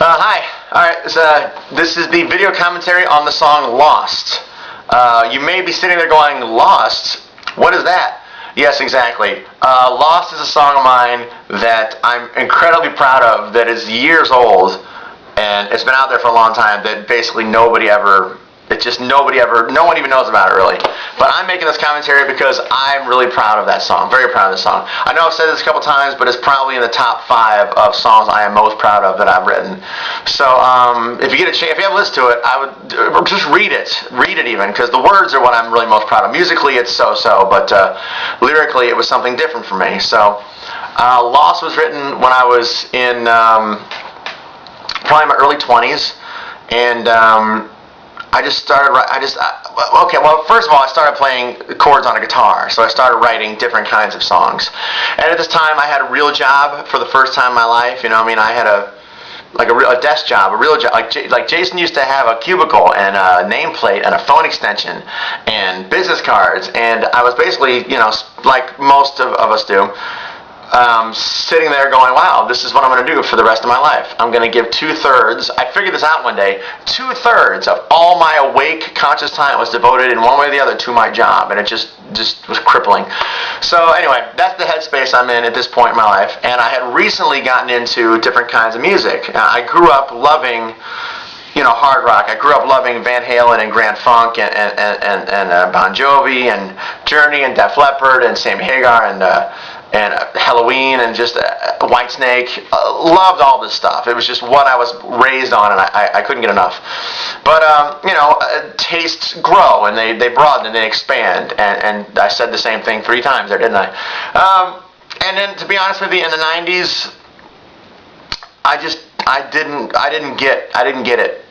Hi. Alright, this is the video commentary on the song Lost. You may be sitting there going, Lost? What is that? Yes, exactly. Lost is a song of mine that I'm incredibly proud of, that is years old, and it's been out there for a long time, that basically no one even knows about it really. But I'm making this commentary because I'm really proud of that song, very proud of the song. I know I've said this a couple times, but it's probably in the top 5 of songs I am most proud of that I've written. So if you get a chance, if you haven't listened to it, I would just read it even, because the words are what I'm really most proud of. Musically, it's so-so, but lyrically, it was something different for me. So Lost was written when I was in probably my early 20s, and first of all, I started playing chords on a guitar, so I started writing different kinds of songs. And at this time, I had a real job for the first time in my life. I had a desk job, a real job. Like Jason used to have a cubicle and a nameplate and a phone extension and business cards, and I was basically, like most of us do, sitting there going, wow, this is what I'm going to do for the rest of my life. I'm going to give 2/3, I figured this out one day, 2/3 of all my awake conscious time was devoted in one way or the other to my job, and it just was crippling. So anyway, that's the headspace I'm in at this point in my life, and I had recently gotten into different kinds of music. I grew up loving hard rock. I grew up loving Van Halen and Grand Funk and Bon Jovi and Journey and Def Leppard and Sammy Hagar and Halloween and just Whitesnake. Loved all this stuff. It was just what I was raised on, and I couldn't get enough. But tastes grow, and they broaden and they expand. And I said the same thing 3 times there, didn't I? And then, to be honest with you, in the 90s, I didn't get it.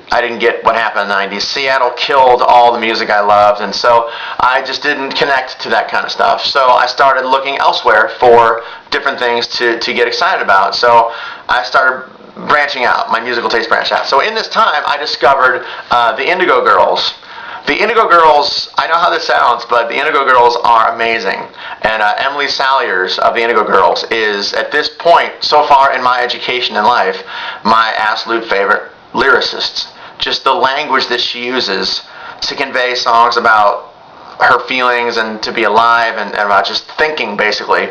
I didn't get what happened in the 90s. Seattle killed all the music I loved, and so I just didn't connect to that kind of stuff. So I started looking elsewhere for different things to get excited about. So I started branching out. My musical taste branched out. So in this time, I discovered the Indigo Girls. The Indigo Girls, I know how this sounds, but the Indigo Girls are amazing. And Emily Saliers of the Indigo Girls is, at this point, so far in my education in life, my absolute favorite lyricist. Just the language that she uses to convey songs about her feelings and to be alive and about just thinking, basically.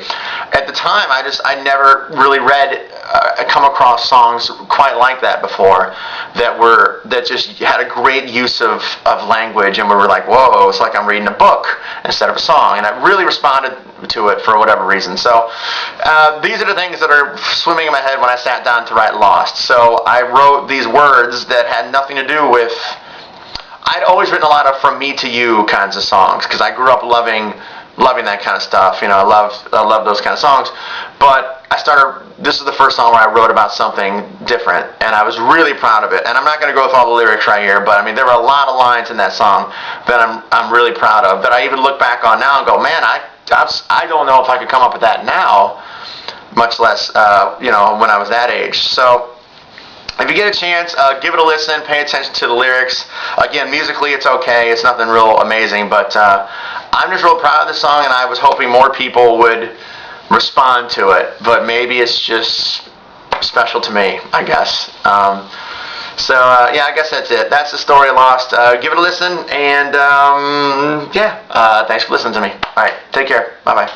At the time, I never really come across songs quite like that before, that just had a great use of language, and we were like, whoa, it's like I'm reading a book instead of a song, and I really responded to it for whatever reason. So these are the things that are swimming in my head when I sat down to write Lost. So I wrote these words that had nothing to do with... I'd always written a lot of from me to you kinds of songs, because I grew up loving that kind of stuff. I love those kind of songs. But this is the first song where I wrote about something different, and I was really proud of it. And I'm not going to go with all the lyrics right here, but there were a lot of lines in that song that I'm really proud of, that I even look back on now and go, man, I don't know if I could come up with that now, much less when I was that age. So if you get a chance, give it a listen, pay attention to the lyrics. Again, musically it's okay, it's nothing real amazing, but I'm just real proud of the song, and I was hoping more people would respond to it, but maybe it's just special to me, I guess. I guess that's it. That's the story of Lost. Give it a listen, and thanks for listening to me. Alright, take care. Bye-bye.